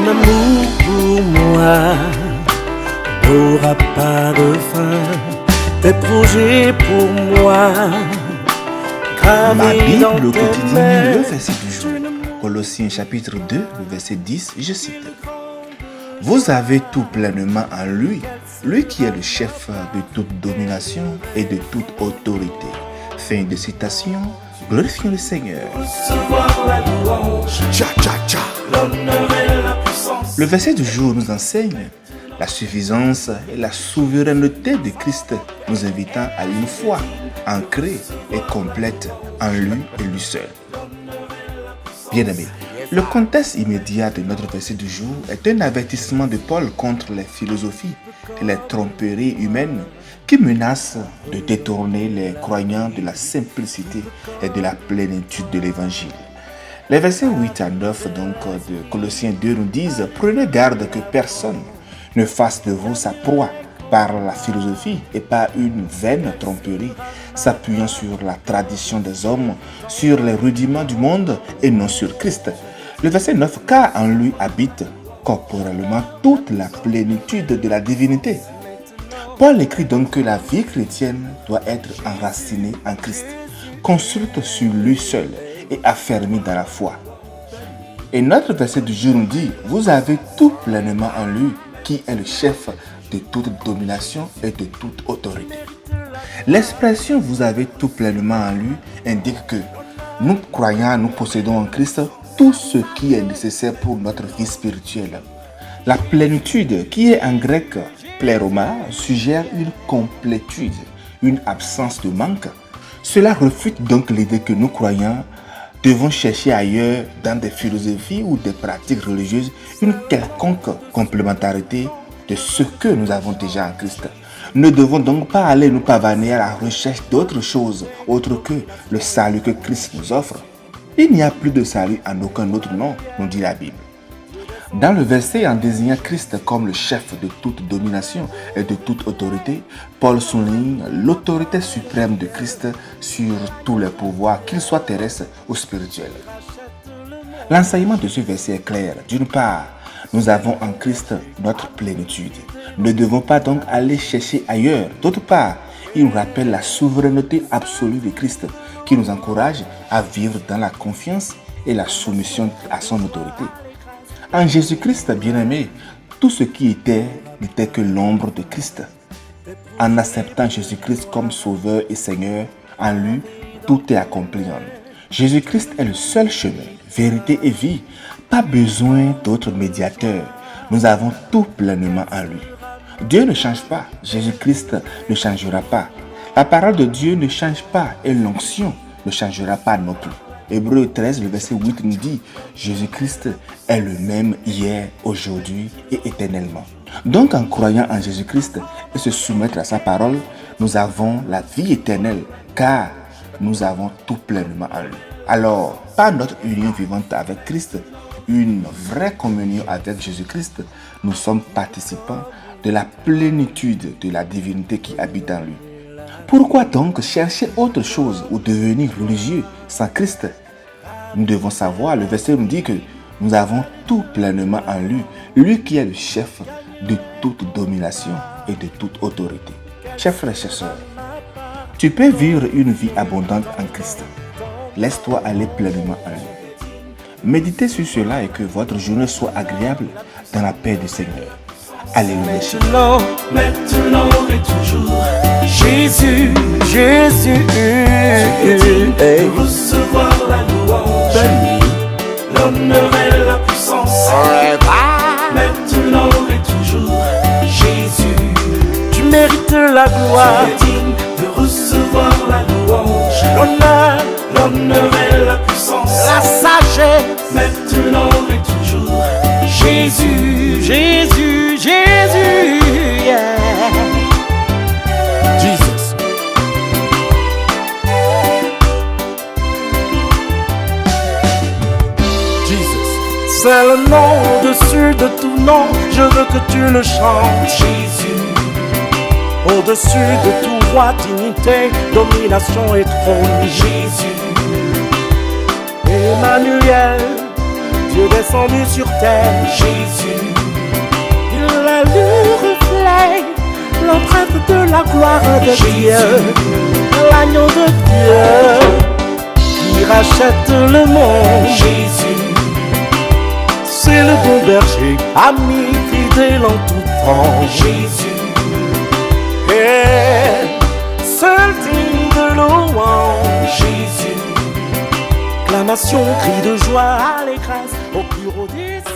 amour pour moi n'aura pas de fin. Tes projets pour moi Ma gravés Bible dans au tes quotidien, mains. le verset du jour. Colossiens chapitre 2, le verset 10, je cite. Vous avez tout pleinement en lui, lui qui est le chef de toute domination et de toute autorité. Fin de citation, glorifions le Seigneur. Le verset du jour nous enseigne la suffisance et la souveraineté de Christ, nous invitant à une foi ancrée et complète en lui et lui seul. Bien-aimés, le contexte immédiat de notre verset du jour est un avertissement de Paul contre les philosophies et les tromperies humaines qui menacent de détourner les croyants de la simplicité et de la plénitude de l'évangile. Les versets 8 à 9 donc, de Colossiens 2 nous disent « Prenez garde que personne ne fasse de vous sa proie par la philosophie et par une vaine tromperie, s'appuyant sur la tradition des hommes, sur les rudiments du monde et non sur Christ. » Le verset 9, « Car en lui habite corporellement toute la plénitude de la divinité. » Paul écrit donc que la vie chrétienne doit être enracinée en Christ, construite sur lui seul et affermie dans la foi. Et notre verset du jour nous dit, « Vous avez tout pleinement en lui, qui est le chef de toute domination et de toute autorité. » L'expression « vous avez tout pleinement en lui » indique que nous croyants, nous possédons en Christ tout ce qui est nécessaire pour notre vie spirituelle. La plénitude, qui est en grec pléroma, suggère une complétude, une absence de manque. Cela refute donc l'idée que nous croyants devons chercher ailleurs dans des philosophies ou des pratiques religieuses une quelconque complémentarité de ce que nous avons déjà en Christ. Nous ne devons donc pas aller nous pavaner à la recherche d'autre chose autre que le salut que Christ nous offre. Il n'y a plus de salut en aucun autre nom, nous dit la Bible. Dans le verset, en désignant Christ comme le chef de toute domination et de toute autorité, Paul souligne l'autorité suprême de Christ sur tous les pouvoirs, qu'ils soient terrestres ou spirituels. L'enseignement de ce verset est clair. D'une part, nous avons en Christ notre plénitude. Nous ne devons pas donc aller chercher ailleurs. D'autre part, il nous rappelle la souveraineté absolue de Christ qui nous encourage à vivre dans la confiance et la soumission à son autorité. En Jésus-Christ, bien-aimé, tout ce qui était n'était que l'ombre de Christ. En acceptant Jésus-Christ comme Sauveur et Seigneur, en lui, tout est accompli en nous. Jésus-Christ est le seul chemin, vérité et vie. Pas besoin d'autres médiateurs. Nous avons tout pleinement en lui. Dieu ne change pas. Jésus-Christ ne changera pas. La parole de Dieu ne change pas et l'onction ne changera pas non plus. Hébreux 13, le verset 8 nous dit « Jésus-Christ est le même hier, aujourd'hui et éternellement. » Donc en croyant en Jésus-Christ et se soumettre à sa parole, nous avons la vie éternelle car nous avons tout pleinement en lui. Alors, par notre union vivante avec Christ, une vraie communion avec Jésus-Christ, nous sommes participants de la plénitude de la divinité qui habite en lui. Pourquoi donc chercher autre chose ou devenir religieux sans Christ? Nous devons savoir, le verset nous dit que nous avons tout pleinement en lui, lui qui est le chef de toute domination et de toute autorité. Chers frères et chers sœurs, tu peux vivre une vie abondante en Christ. Laisse-toi aller pleinement en lui. Méditez sur cela et que votre journée soit agréable dans la paix du Seigneur. Alléluia. Maintenant et toujours, Jésus, Jésus, Tu peux recevoir la louange, l'honneur et la puissance. Maintenant et toujours, Jésus, tu mérites la gloire, tu es digne de recevoir la louange, l'honneur et la puissance. la sagesse. Maintenant et toujours, Jésus, Jésus, Jésus, yeah. Jesus. Jesus. C'est le nom au-dessus de tout nom, je veux que tu le chantes. Jésus, Au-dessus de tout roi, dignité, domination et trône. Jésus, Emmanuel, Dieu descendu sur terre. Jésus, Il a le reflet, l'empreinte de la gloire de Dieu, l'agneau de Dieu qui rachète le monde. Jésus, C'est le bon berger, ami fidèle en tout temps. Jésus, Et seul digne de louange. Jésus, Acclamation, cri de joie, allégresse au plus haut des cieux.